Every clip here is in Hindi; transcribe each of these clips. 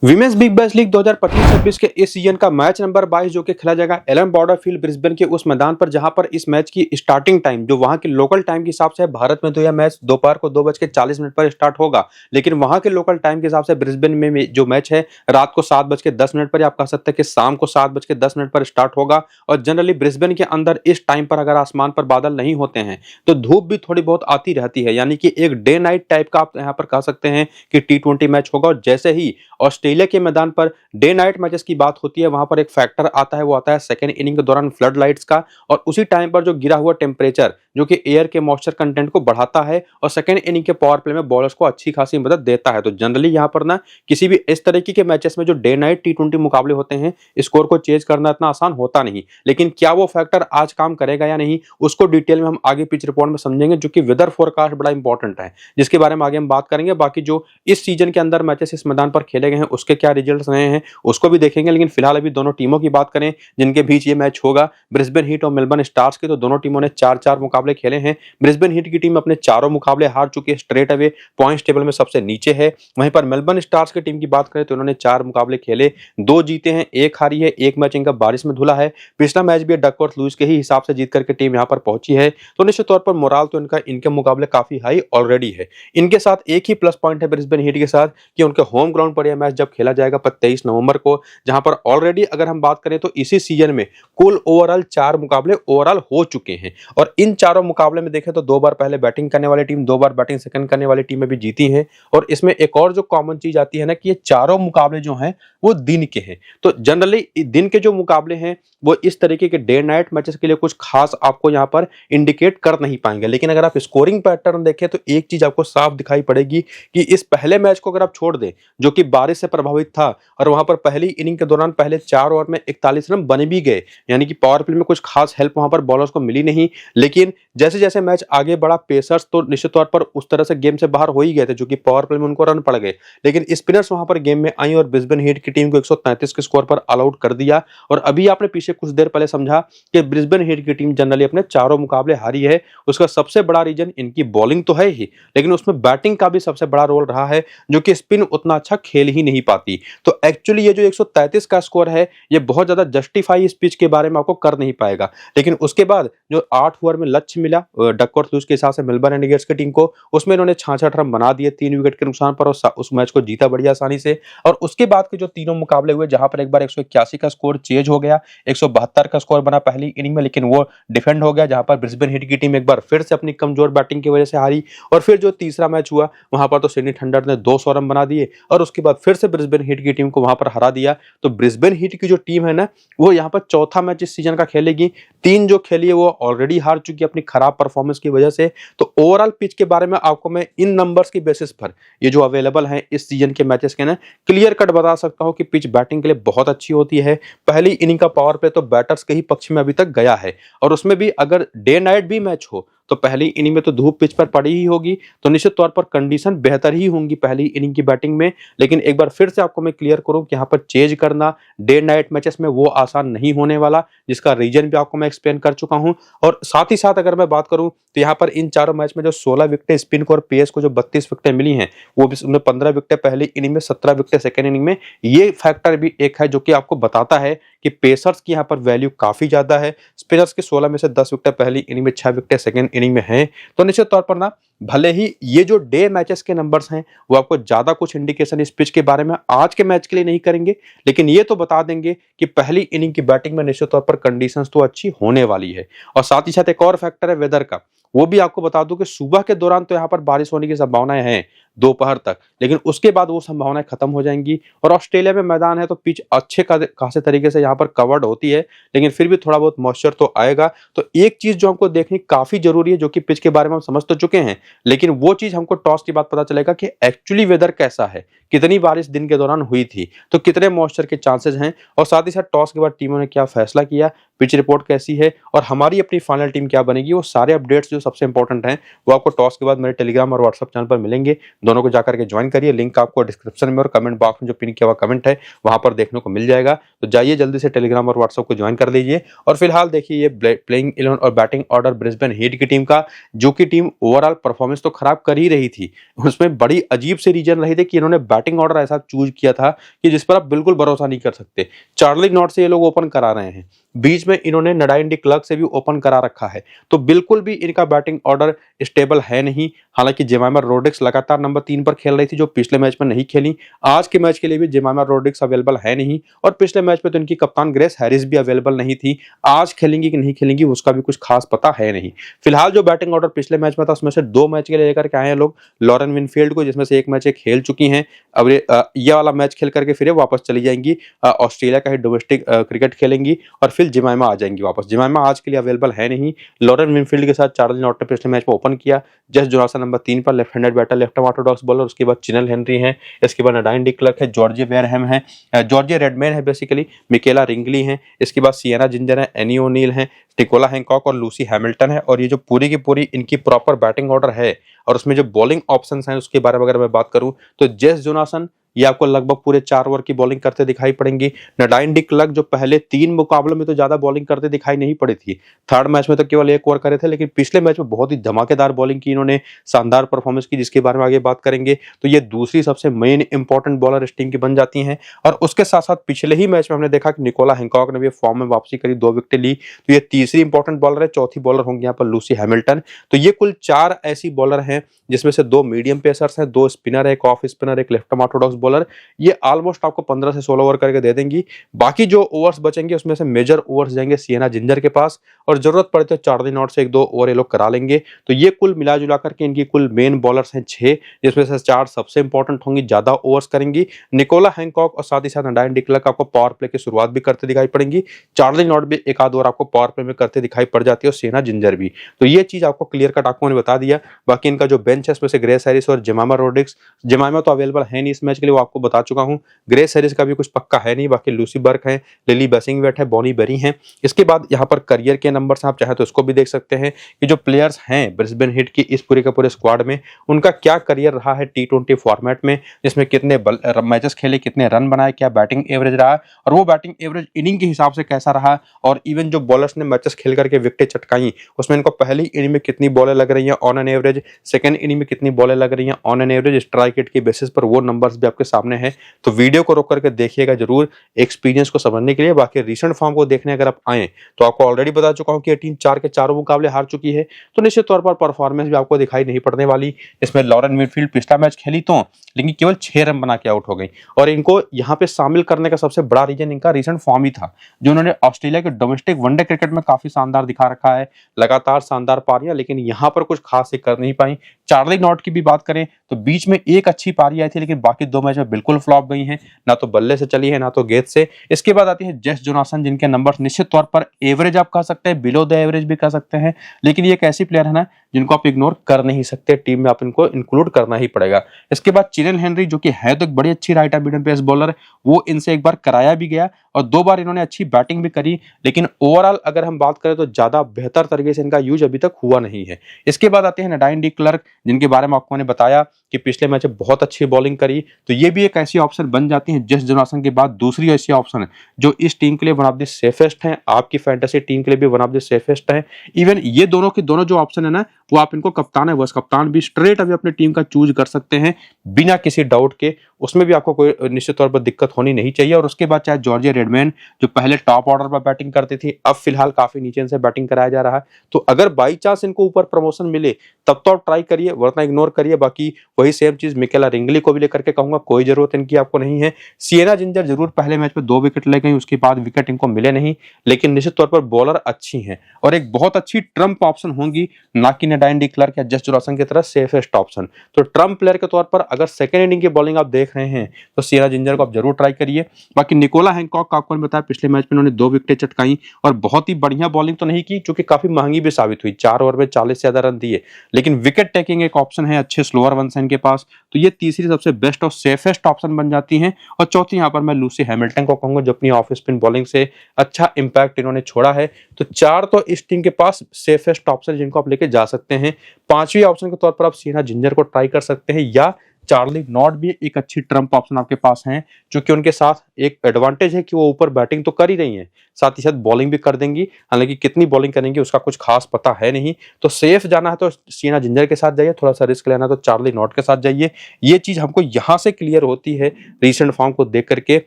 विमेंस बिग बैश लीग 2025-26 के इस सीजन का मैच नंबर 22 जो कि खेला जाएगा एलन बॉर्डर फील्ड ब्रिस्बेन के उस मैदान पर, जहां पर इस मैच की स्टार्टिंग टाइम जो वहां के लोकल टाइम के हिसाब से है, भारत में तो यह मैच दोपहर को 2:40 पर स्टार्ट होगा, लेकिन वहां के लोकल टाइम के हिसाब से ब्रिस्बेन में जो मैच है रात को 7:10 पर, आप कह सकते हैं कि शाम को 7:10 पर स्टार्ट होगा। और जनरली ब्रिस्बेन के अंदर इस टाइम पर अगर आसमान पर बादल नहीं होते हैं तो धूप भी थोड़ी बहुत आती रहती है, यानी कि एक डे नाइट टाइप का आप यहाँ पर कह सकते हैं कि T20 मैच होगा। और जैसे ही ऑस्ट्रेलिया के मैदान पर डे नाइट मैचेस की बात होती है, वहां पर एक फैक्टर आता है, वो आता है सेकेंड इनिंग के दौरान फ्लड लाइट्स का। और उसी टाइम पर जो गिरा हुआ टेम्परेचर जो कि एयर के मॉइस्चर कंटेंट को बढ़ाता है और सेकेंड इनिंग के पावर प्ले में बॉलर्स को अच्छी खासी मदद देता है। तो जनरली यहाँ पर ना किसी भी इस तरीके के मैचेस में जो डे नाइट T20 मुकाबले होते हैं, स्कोर को चेज करना इतना आसान होता नहीं, लेकिन क्या वो फैक्टर आज काम करेगा या नहीं, उसको डिटेल में हम आगे पिच रिपोर्ट में समझेंगे, जो कि वेदर फोरकास्ट बड़ा इंपॉर्टेंट है, जिसके बारे में आगे हम बात करेंगे। बाकी जो इस सीजन के अंदर मैचेस इस मैदान पर खेले गए हैं उसके क्या रिजल्ट्स रहे हैं उसको भी देखेंगे। लेकिन फिलहाल अभी दोनों टीमों की बात करें जिनके बीच ये मैच होगा, ब्रिस्बेन हीट और मेलबर्न स्टार्स के, तो दोनों टीमों ने 4-4 मुकाबले खेले हैं। ब्रिस्बेन हीट की टीम अपने चारों मुकाबले हार चुकी है, स्ट्रेट अवे पॉइंट्स टेबल में सबसे नीचे है। वहीं पर मेलबर्न स्टार्स की टीम की बात करें तो उन्होंने 4 मुकाबले खेले, 2 जीते हैं, 1 हारी है, 1 मैच इनका बारिश में धुला है। पिछला मैच भी डकवर्थ लुईस के ही हिसाब से जीत करके टीम यहाँ पर पहुंची है। तो निश्चित तौर पर मोराल तो इनके मुकाबले काफी हाई ऑलरेडी है। इनके साथ एक ही प्लस पॉइंट है ब्रिस्बेन हीट के साथ कि उनके होम ग्राउंड पर यह मैच जब खेला जाएगा 23 नवंबर को, जहां पर ऑलरेडी अगर हम बात करें तो इसी सीजन में कुल ओवरऑल 4 मुकाबले ओवरऑल हो चुके हैं। और इन चारों मुकाबले में देखें तो 2 बार पहले बैटिंग करने वाली टीम, 2 बार बैटिंग सेकंड करने वाली टीमें भी जीती हैं। और इसमें एक और जो कॉमन चीज आती है ना कि ये चारों मुकाबले जो हैं वो दिन के हैं। तो जनरली दिन के जो मुकाबले हैं वो इस तरीके के डे नाइट मैचेस के लिए कुछ खास आपको यहाँ पर इंडिकेट कर नहीं पाएंगे। लेकिन अगर आप स्कोरिंग पैटर्न देखें तो एक चीज आपको साफ दिखाई पड़ेगी कि इस पहले मैच को अगर आप छोड़ दें जो कि बारिश से प्रभावित था, और वहां पर पहली इनिंग के दौरान पहले 4 ओवर में 41 रन बने भी गए, यानी कि पावर प्ले में कुछ खास हेल्प वहां पर बॉलर्स को मिली नहीं। लेकिन जैसे जैसे मैच आगे बढ़ा, पेसर्स तो निश्चित तौर पर उस तरह से गेम से बाहर हो ही गए थे, जो कि पावर प्ले में उनको रन पड़ गए, लेकिन स्पिनर्स वहां पर गेम में आई और ब्रिस्बेन हीट की टीम को 133 के स्कोर पर ऑल आउट कर दिया। और अभी आपने पीछे कुछ देर पहले समझा कि ब्रिस्बेन हीट की टीम जनरली अपने चारों मुकाबले हारी है। उसका सबसे बड़ा रीजन इनकी बॉलिंग तो है ही, लेकिन उसमें बैटिंग का भी सबसे बड़ा रोल रहा है, जो कि स्पिन उतना अच्छा खेल ही नहीं पाती। तो एक्चुअली ये जो 133 का स्कोर है ये बहुत ज्यादा जस्टिफाई इस पिच के बारे में आपको कर नहीं पाएगा। लेकिन उसके बाद जो 8 ओवर में लक्ष्य मिला डकवर्थ लुईस के हिसाब से मेलबर्न इंडियंस की टीम को, उसमें इन्होंने 66 रन बना दिए 3 विकेट के नुकसान पर, और उस मैच को जीता बड़ी आसानी से। और उसके बाद के जो तीनों मुकाबले हुए, जहां पर एक बार 181 का स्कोर चेंज हो गया, 172 का स्कोर बना पहली इनिंग में, लेकिन वो डिफेंड हो गया, जहां पर ब्रिस्बेन हीट की टीम एक बार फिर से अपनी कमजोर बैटिंग की वजह से हारी। और फिर जो तीसरा मैच हुआ वहां पर तो सिडनी थंडर ने 200 रन बना दिए, और उसके बाद फिर से ब्रिस्बेन हीट की टीम को वहां पर हरा दिया। तो ब्रिस्बेन हीट की जो टीम है ना वो यहाँ पर चौथा मैच इस सीजन का खेलेगी, 3 जो खेली है वो ऑलरेडी हार चुकी है अपनी खराब परफॉर्मेंस की वजह से। तो ओवरऑल पिच के बारे में आपको मैं इन नंबर्स की बेसिस पर ये जो अवेलेबल हैं इस सीजन के मैचेस के ना क्लियर कट बता सकता हूं कि पिच बैटिंग के लिए बहुत अच्छी होती है। पहली इनिंग का पावर प्ले तो बैटर्स के ही पक्ष में अभी तक गया है, और उसमें भी अगर डे नाइट भी मैच हो तो पहली इनिंग में तो धूप पिच पर पड़ी ही होगी, तो निश्चित तौर पर कंडीशन बेहतर ही होंगी पहली इनिंग की बैटिंग में। लेकिन एक बार फिर से आपको मैं क्लियर करूं कि यहाँ पर चेज करना डे नाइट मैचेस में वो आसान नहीं होने वाला, जिसका रीजन भी आपको मैं एक्सप्लेन कर चुका हूं। और साथ ही साथ अगर मैं बात करूं तो यहाँ पर इन चारों मैच में जो 16 विकेटें स्पिन को और पेस को जो 32 विकेटें मिली हैं, वो भी उसमें 15 विकेटें पहली इनिंग में, 17 विकेटें सेकेंड इनिंग में। ये फैक्टर भी एक है जो कि आपको बताता है कि पेसर्स की यहाँ पर वैल्यू काफी ज्यादा है। स्पिनर्स के 16 में से 10 विकेटें पहली इनिंग में, 6 विकेटें सेकेंड इनिंग में हैं। तो निश्चित तौर पर ना भले ही ये जो डे मैचेस के नंबर्स हैं वो आपको ज्यादा कुछ इंडिकेशन इस पिच के बारे में आज के मैच के लिए नहीं करेंगे, लेकिन ये तो बता देंगे कि पहली इनिंग की बैटिंग में निश्चित तौर पर कंडीशंस तो अच्छी होने वाली है। और साथ ही साथ एक और फैक्टर है वेदर का, वो भी आपको बता दूं कि सुबह के दौरान तो यहाँ पर बारिश होने की संभावनाएं हैं दोपहर तक, लेकिन उसके बाद वो संभावनाएं खत्म हो जाएंगी। और ऑस्ट्रेलिया में मैदान है तो पिच अच्छे खासे तरीके से यहाँ पर कवर्ड होती है, लेकिन फिर भी थोड़ा बहुत मॉइस्चर तो आएगा। तो एक चीज जो हमको देखनी काफी जरूरी है, जो कि पिच के बारे में हम समझ तो चुके हैं, लेकिन वो चीज हमको टॉस के बाद पता चलेगा कि एक्चुअली वेदर कैसा है, कितनी बारिश दिन के दौरान हुई थी, तो कितने मॉइस्चर के चांसेस हैं, और साथ ही साथ टॉस के बाद टीमों ने क्या फैसला किया, पिच रिपोर्ट कैसी है, और हमारी अपनी फाइनल टीम क्या बनेगी, वो सारे अपडेट्स जो सबसे इंपॉर्टेंट हैं वो आपको टॉस के बाद मेरे टेलीग्राम और व्हाट्सएप चैनल पर मिलेंगे। दोनों को जाकर के ज्वाइन करिए, लिंक आपको डिस्क्रिप्शन में और कमेंट बॉक्स में जो पिन किया हुआ कमेंट है वहां पर देखने को मिल जाएगा। तो जाइए जल्दी से टेलीग्राम और व्हाट्सएप को ज्वाइन कर लीजिए। और फिलहाल देखिए ये प्लेइंग 11 और बैटिंग ऑर्डर ब्रिस्बेन हीट की टीम का, जो कि टीम ओवरऑल परफॉर्मेंस परफॉर्मेंस तो खराब कर ही रही थी, उसमें बड़ी अजीब से रीजन रहे थे कि इन्होंने बैटिंग ऑर्डर ऐसा चूज किया था कि जिस पर आप बिल्कुल भरोसा नहीं कर सकते। चार्ली नॉट से ये लोग ओपन करा रहे हैं, बीच में इन्होंने नडाइन डी क्लर्क से भी ओपन करा रखा है, तो बिल्कुल भी इनका बैटिंग ऑर्डर स्टेबल है नहीं। हालांकि जेमाइमा रोड्रिग्स लगातार नंबर 3 पर खेल रही थी, जो पिछले मैच में नहीं खेली। आज के मैच के लिए भी जेमाइमा रोड्रिग्स अवेलेबल है नहीं, और पिछले मैच में तो इनकी कप्तान ग्रेस हैरिस भी अवेलेबल नहीं थी। आज खेलेंगी कि नहीं खेलेंगी उसका भी कुछ खास पता है नहीं। फिलहाल जो बैटिंग ऑर्डर पिछले मैच में था उसमें से 2 मैच के लिए लेकर के आए हैं लोग लॉरेन विनफील्ड को, जिसमें से एक मैच खेल चुकी हैं। अब ये वाला मैच खेल करके फिर वापस चली जाएंगी, ऑस्ट्रेलिया का ही डोमेस्टिक क्रिकेट खेलेंगी और फिर जेमाइमा आ जाएंगी वापस। जेमाइमा आज के लिए अवेलेबल है नहीं। लॉरेन विनफील्ड के साथ चार्ली नॉट ने पिछले मैच में ओपन किया। जस जोनासन नंबर 3 पर left handed batter, left arm orthodox bowler. उसके बाद चिनल हेनरी है, इसके बाद नडाइन डी क्लर्क है, जॉर्जिया बेयरहैम है, जॉर्जिया रेडमैन है बेसिकली, मिकेला रिंगली है, इसके बाद सिएना जिंजर है, एनी ओनील है, टिकोला हैंकॉक और लूसी हैमिल्टन है। और ये जो पूरी की पूरी इनकी प्रॉपर बैटिंग ऑर्डर है, और उसमें जो बॉलिंग ऑप्शंस हैं उसके बारे में अगर मैं बात करूं तो जेस जोनासन ये आपको लगभग पूरे 4 ओवर की बॉलिंग करते दिखाई पड़ेंगी। नडाइन डी क्लर्क जो पहले 3 मुकाबलों में तो ज्यादा बॉलिंग करते दिखाई नहीं पड़ी थी, थर्ड मैच में तो केवल 1 ओवर करे थे, लेकिन पिछले मैच में बहुत ही धमाकेदार बॉलिंग की इन्होंने, शानदार परफॉर्मेंस की, जिसके बारे में आगे बात करेंगे। तो ये दूसरी सबसे मेन इंपॉर्टेंट बॉलर इस टीम की बन जाती हैं। और उसके साथ साथ पिछले ही मैच में हमने देखा कि निकोला हैंकॉक ने भी फॉर्म में वापसी करी, 2 विकेट ली, तो ये तीसरी इंपॉर्टेंट बॉलर है। चौथी बॉलर होंगी यहाँ पर लूसी हैमिल्टन। तो ये कुल 4 ऐसी बॉलर हैं, जिसमें से 2 मीडियम पेसर्स हैं, 2 स्पिनर है, एक ऑफ स्पिनर, एक लेफ्ट आर्म ऑर्थोडॉक्स बॉलर। ये ऑलमोस्ट आपको 15 से 16 ओवर करके दे देंगी। बाकी जो ओवर्स बचेंगे उसमें से मेजर ओवर्स जाएंगे सिएना जिंजर के पास, और जरूरत पड़े तो चार्ली नॉट से 1-2 ओवर ये लोग करा लेंगे। तो ये कुल मिला जुला करके इनकी कुल मेन बॉलर्स हैं 6, जिसमें से 4 सबसे इंपॉर्टेंट होंगी, ज्यादा ओवर्स करेंगी। निकोला हैंकॉक और साथ ही साथ नडाइन डी क्लर्क आपको पावर प्ले की शुरुआत भी करते दिखाई पड़ेंगी। चार्ली नॉट भी 1 आध ओवर आपको पावर प्ले में करते दिखाई पड़ जाती है, और सिएना जिंजर भी। तो ये चीज आपको क्लियर कट आपको मैंने बता दिया। बाकी इनका जो बेंच है उसमें से ग्रेस हैरिस और जेमाइमा रोड्रिग्स, जेमाइमा तो अवेलेबल है नहीं इस मैच के लिए, वो आपको बता चुका हूं। ग्रेस हैरिस का भी कुछ पक्का है नहीं। बाकी लूसी बर्क है, लिली बेसिंगवेट है, बॉनी बेरी हैं। इसके बाद यहाँ पर करियर के नंबर्स आप चाहे तो इसको भी देख सकते हैं कि जो प्लेयर्स हैं ब्रिस्बेन हिट की इस पूरे के पूरे स्क्वाड में, उनका क्या करियर रहा है T20 फॉर्मेट में, जिसमें कितने मैचेस खेले, कितने रन बनाए, क्या बैटिंग एवरेज रहा, और वो बैटिंग एवरेज इनिंग के हिसाब से कैसा रहा। और इवन जो बॉलर्स ने मैचेस खेल करके विकेट चटकाई, उसमें इनको पहली इनिंग में कितनी बॉलें लग रही हैं on an average, second inning में कितनी बॉलें लग रही हैं on an average, strike rate के बेसिस पर वो नंबर्स भी आपके सामने हैं। तो वीडियो को रोक करके देखिएगा जरूर एक्सपीरियंस को समझने के लिए। बाकी रिसेंट फॉर्म को देखने अगर आप आए तो आपको ऑलरेडी बता चुका हूं कि ये टीम 4 के 4 मुकाबले हार चुकी है, तो निश्चित तौर पर परफॉर्मेंस भी आपको दिखाई नहीं पड़ने वाली। इसमें लॉरेन विनफील्ड पिछला मैच खेली तो, लेकिन केवल 6 रन बना के आउट हो गई, और इनको यहाँ पे शामिल करने का सबसे बड़ा रीजन इनका रिसेंट फॉर्म ही था, जो उन्होंने ऑस्ट्रेलिया के डोमेस्टिक वनडे क्रिकेट में काफी शानदार दिखा रखा है, लगातार शानदार पारियां, लेकिन यहाँ पर कुछ खास से कर नहीं पाई। चार्ली नॉट की भी बात करें तो बीच में एक अच्छी पारी आई थी, लेकिन बाकी 2 मैच में बिल्कुल फ्लॉप गई हैं, ना तो बल्ले से चली है ना तो गेंद से। इसके बाद आती है जेस जोनासन, जिनके नंबर्स निश्चित तौर पर एवरेज आप कह सकते हैं, बिलो द एवरेज भी कह सकते हैं, लेकिन ये एक ऐसी प्लेयर है ना जिनको आप इग्नोर कर नहीं सकते, टीम में आप इनको इंक्लूड करना ही पड़ेगा। इसके बाद चिनल हेनरी, जो कि है तो एक बड़ी अच्छी right arm medium pace bowler, वो इनसे एक बार कराया भी गया और 2 बार इन्होंने अच्छी बैटिंग भी करी, लेकिन ओवरऑल अगर हम बात करें तो ज्यादा बेहतर तरीके से इनका यूज अभी तक हुआ नहीं है। इसके बाद आते हैं नडाइन डी क्लर्क, जिनके बारे में आपको मैंने बताया कि पिछले मैच में बहुत अच्छी बॉलिंग करी, तो ये भी एक ऐसी ऑप्शन बन जाती है जेस जोनासन के बाद दूसरी ऐसी ऑप्शन है जो इस टीम के लिए वन ऑफ द सेफेस्ट है, आपकी फैंटेसी टीम के लिए भी वन ऑफ द सेफेस्ट है। इवन ये दोनों के दोनों जो ऑप्शन है ना, वो आप इनको कप्तान है बस कप्तान भी स्ट्रेट अभी अपनी टीम का चूज कर सकते हैं बिना किसी डाउट के, उसमें भी आपको कोई निश्चित तौर पर दिक्कत होनी नहीं चाहिए। और उसके बाद चाहे जॉर्जिया रेडमैन, जो पहले टॉप ऑर्डर पर बैटिंग करती थी, अब फिलहाल काफी नीचे से बैटिंग कराया जा रहा है, तो अगर बाई चांस इनको ऊपर प्रमोशन मिले तब तो आप ट्राई करिए, वरना इग्नोर करिए। बाकी वही सेम चीज मिकेला रिंगली को भी लेकर के कहूंगा, कोई जरूरत इनकी आपको नहीं है। सिएना जिंजर जरूर पहले मैच में 2 विकेट ले गई, उसके बाद विकेट इनको मिले नहीं, लेकिन निश्चित तौर पर बॉलर अच्छी हैं और एक बहुत अच्छी ट्रम्प ऑप्शन होंगी, ना कि नडाइन डी क्लर्क या जस जोनासन की तरह सेफेस्ट ऑप्शन। तो ट्रम्प प्लेयर के तौर पर अगर सेकंड इनिंग की बॉलिंग आप देख रहे हैं तो सिएना जिंजर को आप जरूर ट्राई करिए। बाकी निकोला हैंकॉक का आपको बताया पिछले मैच में उन्होंने 2 विकेट चटकाई और बहुत ही बढ़िया बॉलिंग तो नहीं की, क्योंकि काफी महंगी भी साबित हुई, 4 ओवर में 40 से ज्यादा रन दिए, लेकिन विकेट टेकिंग एक ऑप्शन है, अच्छे स्लोअर वंस हैं इनके पास, तो ये तीसरी सबसे बेस्ट और सेफेस्ट ऑप्शन बन जाती हैं। और चौथी यहाँ पर मैं लूसी हैमिल्टन को कहूंगा, जो अपनी ऑफ स्पिन बॉलिंग से अच्छा इंपैक्ट इन्होंने छोड़ा है। तो 4 तो इस टीम के पास सेफेस्ट ऑप्शन जिनको आप लेके जा सकते हैं। 5वीं ऑप्शन के तौर पर आप सिएना जिंजर को ट्राई कर सकते हैं, या चार्ली नॉट भी एक अच्छी ट्रम्प ऑप्शन आपके पास है, जो कि उनके साथ एक एडवांटेज है कि वो ऊपर बैटिंग तो कर ही रही हैं, साथ ही साथ बॉलिंग भी कर देंगी। हालांकि कितनी बॉलिंग करेंगी उसका कुछ खास पता है नहीं, तो सेफ जाना है तो सियना जिंजर के साथ जाइए, थोड़ा सा रिस्क लेना है तो चार्ली नॉट के साथ जाइए। ये चीज हमको यहाँ से क्लियर होती है रीसेंट फॉर्म को देख करके।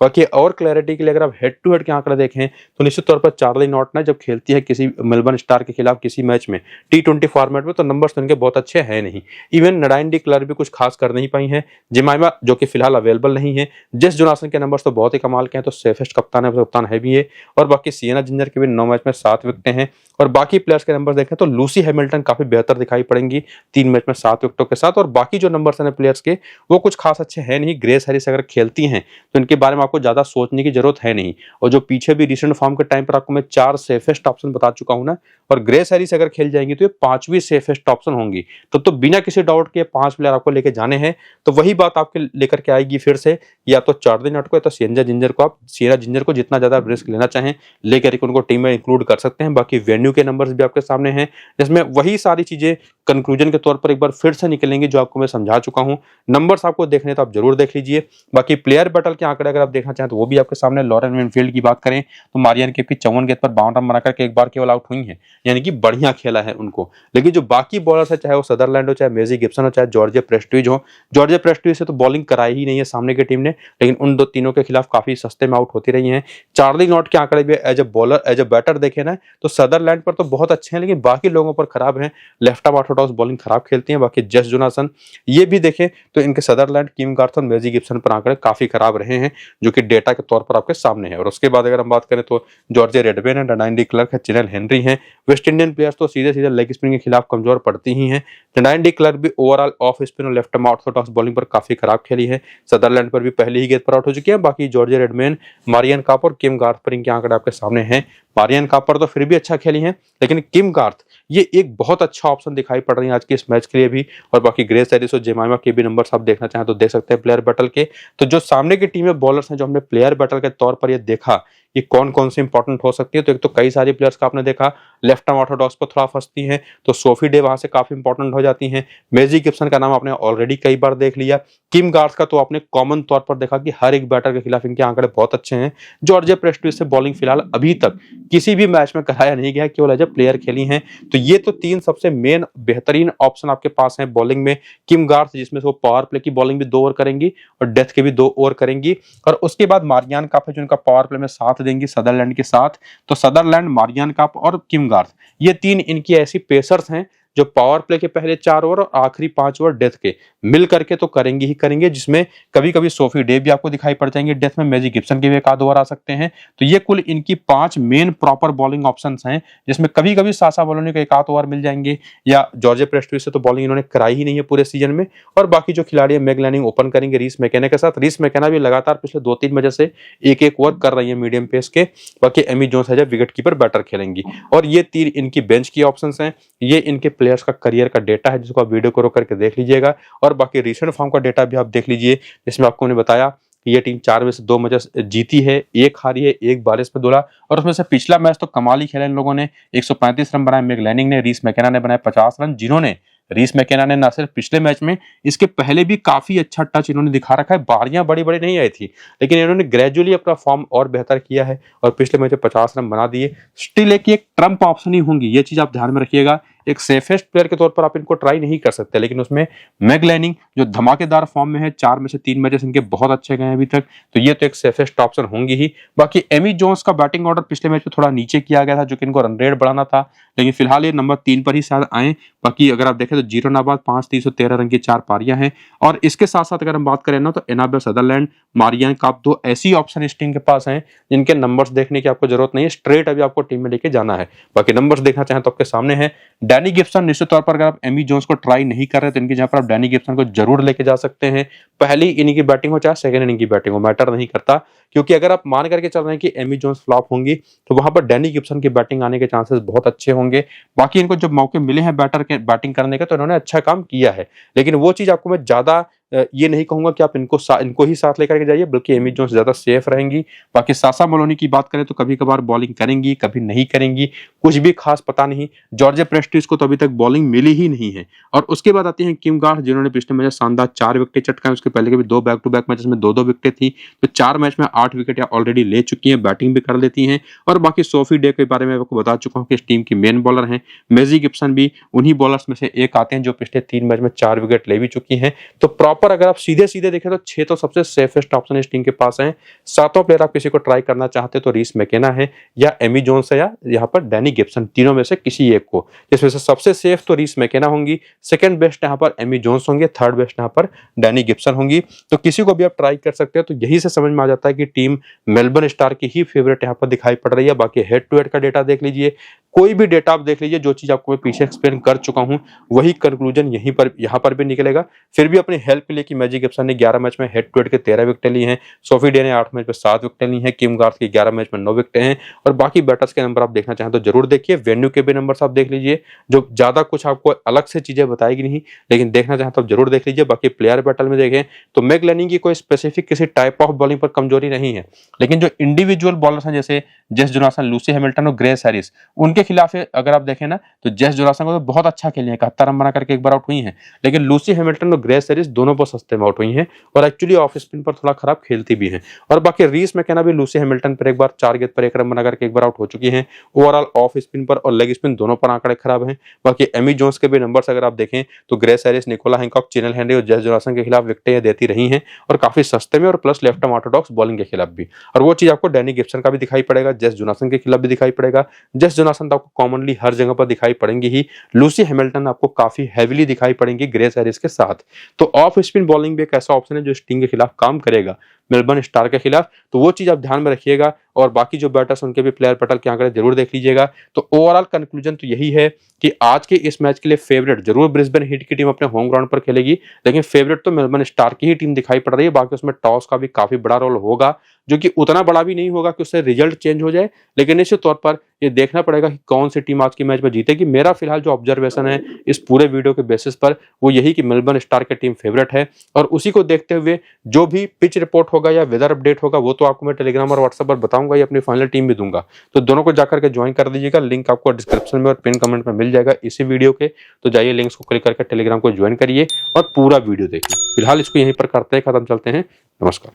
बाकी और क्लैरिटी के लिए अगर आप हेड टू हेड के आंकड़े देखें तो निश्चित तौर पर चार्ली नॉट ना जब खेलती है किसी मेलबर्न स्टार के खिलाफ किसी मैच में T20 फॉर्मेट में, तो नंबर्स तो इनके बहुत अच्छे हैं नहीं। इवन नडाइन डी क्लर्क भी कुछ खास कर नहीं पाई हैं। जिमाइमा जो कि फिलहाल अवेलेबल नहीं है। जेस जोनासन के नंबर्स तो बहुत ही कमाल के हैं, तो सेफेस्ट कप्तान है भी ये। और बाकी सियना जिंजर के भी 9 मैच में 7 विकेटें हैं। और बाकी प्लेयर्स के नंबर देखें तो लूसी हैमिल्टन काफी बेहतर दिखाई पड़ेंगी 3 मैच में 7 विकेटों के साथ। और बाकी जो नंबर्स हैं प्लेयर्स के वो कुछ खास अच्छे हैं नहीं। ग्रेस हैरिस अगर खेलती हैं तो इनके बारे में आपको ज्यादा सोचने की जरूरत है नहीं। और जो पीछे भी रिसेंट फॉर्म के टाइम पर आपको मैं 4 सेफेस्ट ऑप्शन बता चुका हूं ना, और ग्रेस हैरिस अगर खेल जाएंगी तो ये 5वीं सेफेस्ट ऑप्शन होंगी। तो बिना किसी डाउट के 5 प्लेयर आपको लेके जाने हैं। तो वही बात आपके लेकर के आएगी फिर से, या तो चार्ली नॉट को या तो सियना जिंजर को। आप सियना जिंजर को जितना ज्यादा रिस्क लेना चाहें लेकर के उनको टीम में इंक्लूड कर सकते हैं। बाकी वेन्यू के नंबर्स भी आपके सामने हैं, जिसमें वही सारी चीजें कंक्लूजन के तौर पर एक बार फिर से निकलेंगी जो आपको मैं समझा चुका हूं। नंबर्स आपको देखने तो आप जरूर देख लीजिए। बाकी प्लेयर बैटल के आंकड़े अगर आप देखना चाहें तो वो भी आपके सामने। लॉरेन विनफील्ड की बात करें तो मारियन केप की 54 गेंद पर 52 रन बनाकर के एक बार केवल आउट हुई है, यानी कि बढ़िया खेला है उनको। लेकिन जो बाकी बॉलर्स है, चाहे वो सदरलैंड हो, चाहे मेजी गिब्सन हो, चाहे जॉर्जे प्रेस्टिज हो, जॉर्जे प्रेस्टिज से तो बॉलिंग कराई ही नहीं है सामने की टीम ने, लेकिन उन दो तीनों के खिलाफ काफी सस्ते में आउट होती रही हैं। चार्ली नॉट के आंकड़े भी as a bowler as a batter देखे ना तो सदरलैंड पर तो बहुत अच्छे हैं, लेकिन बाकी लोगों पर खराब हैं। लेफ्ट आर्म ऑर्थोडॉक्स बॉलिंग खराब खेलती हैं। बाकी जेस जोनासन ये भी देखें तो इनके सदरलैंड, किम गार्थन, मेजी गिब्सन पर आंकड़े काफी खराब रहे हैं, जो कि डेटा के तौर पर आपके सामने है। और उसके बाद अगर हम बात करें तो जॉर्जे रेडबेन है, डनाइन डी क्लर्क है, चिनेल हेनरी हैं। वेस्ट इंडियन प्लेयर्स तो सीधे सीधे लेग स्पिन के खिलाफ कमजोर पड़ती ही हैं। डनाइन डी क्लर्क भी ओवरऑल ऑफ स्पिन और लेफ्ट आर्म ऑर्थोडॉक्स बॉलिंग पर काफी खराब खेली है। सदरलैंड पर भी पहली ही गेंद पर आउट हो चुकी है। बाकी जॉर्जे रेडमैन, मारियन काप और किम गार्थ पर इनके आंकड़े आपके सामने हैं। मारियन काप पर तो फिर भी अच्छा खेली हैं, लेकिन किम गार्थ ये एक बहुत अच्छा ऑप्शन दिखाई पड़ रही है आज के इस मैच के लिए भी। और बाकी ग्रेस हैरिस और जेमाइमा के भी नंबर्स आप देखना चाहें तो देख सकते हैं प्लेयर बैटल के। तो जो सामने की टीम में बॉलर्स हैं जो हमने प्लेयर बैटल के तौर पर ये देखा ये कौन कौन से इंपॉर्टेंट हो सकती है, तो एक तो कई सारी प्लेयर्स का आपने देखा लेफ्ट आर्म ऑर्थोडॉक्स पर थोड़ा फंसती हैं, तो सोफी डे वहां से काफी इंपॉर्टेंट हो जाती हैं। मेजी गिब्सन का नाम आपने ऑलरेडी कई बार देख लिया। किम गार्थ का तो आपने कॉमन तौर पर देखा कि हर एक बैटर के खिलाफ इनके आंकड़े बहुत अच्छे हैं। जॉर्जे प्रेस्टिज से बॉलिंग फिलहाल अभी तक किसी भी मैच में कराया नहीं गया, केवल एज ए प्लेयर खेली हैं। तो ये तो 3 सबसे मेन बेहतरीन ऑप्शन आपके पास हैं बॉलिंग में। किम गार्थ जिसमें से वो पावर प्ले की बॉलिंग भी 2 ओवर करेंगी और डेथ के भी 2 ओवर करेंगी। और उसके बाद मारियान काप है जो उनका पावर प्ले में साथ देंगी सदरलैंड के साथ। तो सदरलैंड, मारियान काप और किम गार्थ ये 3 इनकी ऐसी पेसर्स हैं जो पावर प्ले के पहले 4 ओवर और आखिरी 5 ओवर डेथ के मिल करके तो करेंगे ही करेंगे, जिसमें कभी कभी सोफी डे भी आपको दिखाई पड़ जाएंगे डेथ में, मेजी गिब्सन के भी एक आध ओवर आ सकते हैं। तो ये कुल इनकी 5 मेन प्रॉपर बॉलिंग ऑप्शंस हैं, जिसमें कभी कभी सासा बॉलोनी को एक आध ओवर मिल जाएंगे, या जॉर्जे प्रेस्टिज से तो बॉलिंग इन्होंने कराई ही नहीं है पूरे सीजन में। और बाकी जो खिलाड़ी है मैग लैनिंग ओपन करेंगे रीस मैकेना के साथ। रीस मैकेना भी लगातार पिछले 2-3 मैचेस से एक ओवर कर रही है मीडियम पेस के। बाकी एमी जोन्स है जो विकेट कीपर बैटर खेलेंगी। और ये 3 इनकी बेंच की ऑप्शंस हैं। ये इनके प्लेयर्स का करियर का डेटा है जिसको आप वीडियो को रोक करके देख लीजिएगा। और बाकी रिसेंट फॉर्म का डेटा भी आप देख लीजिए, जिसमें आपको मैंने बताया कि ये टीम 4 में से 2 मैच जीती है, 1 हारी है, 1 बारिश पे दुला। और उसमें से पिछला मैच तो कमाल ही खेला इन लोगों ने। 135 रन बनाए मैग लैनिंग ने, रीस मैकेना ने बनाए 50 रन, जिन्होंने रीस मैकेना ने ना सिर्फ पिछले मैच में, इसके पहले भी काफी अच्छा टच इन्होंने दिखा रखा है। बारियां बड़ी बड़ी नहीं आई थी, लेकिन इन्होंने ग्रेजुअली अपना फॉर्म और बेहतर किया है और पिछले मैच में 50 रन बना दिए। स्टिल एक ट्रम्प ऑप्शन ही होंगी, ये चीज आप ध्यान में रखिएगा। एक सेफेस्ट प्लेयर के तौर पर आप इनको ट्राई नहीं कर सकते, लेकिन उसमें मैग लैनिंग जो धमाकेदार फॉर्म में है, 4 में से 3 मैचेस इनके बहुत अच्छे गए हैं अभी तक, तो ये तो एक सेफेस्ट ऑप्शन होंगी ही। बाकी एमी जोन्स का बैटिंग ऑर्डर पिछले मैच में थोड़ा नीचे किया गया था, जो कि इनको रन रेट बढ़ाना था, लेकिन फिलहाल ये नंबर 3 पर ही शायद आए। बाकी अगर आप देखें तो जीरो नाबाद 5 रन की 4 पारियां हैं। और इसके साथ साथ अगर हम बात करें ना तो एनाबेल सदरलैंड, मारियन काप 2 ऐसी ऑप्शन इस टीम के पास हैं जिनके नंबर्स देखने की आपको जरूरत नहीं है, स्ट्रेट अभी आपको टीम में लेके जाना है। बाकी नंबर्स देखना चाहें तो आपके सामने है। डैनी गिब्सन निश्चित तौर पर अगर आप एमी जोन्स को ट्राई नहीं कर रहे तो इनकी जगह पर आप डैनी गिब्सन को जरूर लेके जा सकते हैं। पहली इनिंग की बैटिंग हो चाहे सेकंड इनिंग की बैटिंग हो, मैटर नहीं करता, क्योंकि अगर आप मान करके चल रहे हैं कि एमी जोन्स फ्लॉप होंगी तो वहां पर डैनी गिब्सन की बैटिंग आने के चांसेस बहुत अच्छे होंगे। बाकी इनको जब मौके मिले हैं बैटिंग करने के तो इन्होंने अच्छा काम किया है, लेकिन वो चीज आपको मैं ज्यादा ये नहीं कहूंगा कि आप इनको ही साथ लेकर के जाइए, बल्कि एमी जोन्स ज्यादा सेफ रहेंगी। बाकी साशा मलोनी की बात करें तो कभी कभार बॉलिंग करेंगी, कभी नहीं करेंगी, कुछ भी खास पता नहीं। जॉर्जिया प्रेस्टिज को तो अभी तक बॉलिंग मिली ही नहीं है। और उसके बाद आती हैं किम गार्थ, जिन्होंने पिछले मैच शानदार 4 विकेट चटकाए। उसके पहले के भी 2 बैक टू बैक मैचेस में 2-2 विकेट थी, तो 4 मैच में 8 विकेट ऑलरेडी ले चुकी हैं, बैटिंग भी कर लेती हैं। और बाकी सोफी डे के बारे में आपको बता चुका हूं कि इस टीम की मेन बॉलर हैं। मेजी गिब्सन भी उन्हीं बॉलर्स में से एक आते हैं जो पिछले 3 मैच में 4 विकेट ले भी चुकी हैं। तो प्रॉपर अगर आप सीधे सीधे देखें तो 6 तो सबसे सेफेस्ट ऑप्शन इस टीम के पास हैं। 7वां प्लेयर आप किसी को ट्राई करना चाहते तो रीस मैकेना है, या एमी जोन्स है, या यहाँ पर डैनी गिब्सन, तीनों में से किसी एक को। जिसमें से सबसे सेफ तो रीस मैकेना होंगी, सेकंड बेस्ट यहाँ पर एमी जोन्स होंगे, थर्ड बेस्ट यहाँ पर डैनी गिब्सन होंगी। तो किसी को भी आप ट्राई कर सकते हैं। तो यही से समझ में आ जाता है कि टीम मेलबर्न स्टार की ही फेवरेट यहाँ पर दिखाई पड़ रही है। बाकी हेड टू हेड का डेटा देख लीजिए, कोई भी डेटा आप देख लीजिए, जो चीज आपको मैं पीछे एक्सप्लेन कर चुका हूं वही कंक्लूजन यहाँ पर भी निकलेगा। फिर भी अपनी हेल्प के लिए कि मैजिक गिब्सन ने 11 मैच में हेड टू हेड के 13 विकेट ली हैं, सोफी डे ने 8 मैच में 7 विकेट ली हैं, किम गार्थ की 11 मैच में 9 विकेट हैं। और बाकी बैटर्स के नंबर आप देखना चाहें तो जरूर देखिए, वेन्यू के भी नंबर आप देख लीजिए, जो ज्यादा कुछ आपको अलग से चीजें बताएगी नहीं, लेकिन देखना चाहें तो जरूर देख लीजिए। बाकी प्लेयर बैटल में देखें तो मैक लेनिंग की कोई स्पेसिफिक किसी टाइप ऑफ बॉलिंग पर कमजोरी नहीं है, लेकिन जो इंडिविजुअल बॉलर्स हैं जैसे जेस जोनासन, लूसी हैमिल्टन और ग्रेस हैरिस, उनके खिलाफ अगर आप देखें ना तो जेस जोनासन को तो बहुत अच्छा खेले हैं, 71 रन बना करके एक बार आउट हुई हैं, लेकिन लूसी हैमिल्टन और ग्रेस हैरिस दोनों बहुत सस्ते में आउट हुई हैं और एक्चुअली ऑफ स्पिन पर थोड़ा खराब खेलती भी हैं। और बाकी रीस मैकेना भी लूसी हैमिल्टन पर एक बार 4 गेंद पर 1 रन बना करके एक बार आउट हो चुकी हैं। ओवरऑल ऑफ स्पिन पर और लेग स्पिन दोनों पर आंकड़े खराब हैं। बाकी एमी जोन्स के भी नंबर्स अगर आप देखें तो ग्रेस हैरिस, निकोला हैंकॉक, चिनल हेनरी और जेस जोनासन के खिलाफ विकेटें देती रही हैं और काफी सस्ते में, और plus left arm Orthodox bowling के खिलाफ भी। और वो चीज आपको डैनी गिब्सन का भी दिखाई पड़ेगा, जेस जोनासन के खिलाफ भी दिखाई पड़ेगा। जेस जोनासन तो आपको कॉमनली हर जगह पर दिखाई पड़ेंगे ही, लूसी हैमिल्टन आपको काफी हैवीली दिखाई पड़ेंगी ग्रेस हैरिस के साथ। तो ऑफ स्पिन बॉलिंग भी एक ऐसा ऑप्शन है जो इस टीम के खिलाफ काम करेगा, मेलबर्न स्टार के खिलाफ। तो वो चीज आप ध्यान में रखिएगा। और बाकी जो बैटर्स उनके भी प्लेयर पटल के आंकड़े जरूर देख लीजिएगा। तो ओवरऑल कंक्लूजन तो यही है कि आज के इस मैच के लिए फेवरेट जरूर ब्रिस्बेन हीट की टीम अपने होम ग्राउंड पर खेलेगी, लेकिन फेवरेट तो मेलबर्न स्टार की ही टीम दिखाई पड़ रही है। बाकी उसमें टॉस का भी काफी बड़ा रोल होगा, जो कि उतना बड़ा भी नहीं होगा कि उससे रिजल्ट चेंज हो जाए, लेकिन निश्चित तौर पर ये देखना पड़ेगा कि कौन सी टीम आज की मैच में जीतेगी। मेरा फिलहाल जो ऑब्जर्वेशन है इस पूरे वीडियो के बेसिस पर वो यही कि मेलबर्न स्टार की टीम फेवरेट है। और उसी को देखते हुए जो भी पिच रिपोर्ट होगा या वेदर अपडेट होगा वो तो आपको मैं टेलीग्राम और व्हाट्सएप पर बताऊंगा, या अपनी फाइनल टीम भी दूंगा। तो दोनों को जाकर के ज्वाइन कर दीजिएगा, लिंक आपको डिस्क्रिप्शन में और पिन कमेंट में मिल जाएगा इसी वीडियो के। तो जाइए लिंक्स को क्लिक करके टेलीग्राम को ज्वाइन करिए और पूरा वीडियो देखिए। फिलहाल इसको यहीं पर करते हैं खत्म, चलते हैं, नमस्कार।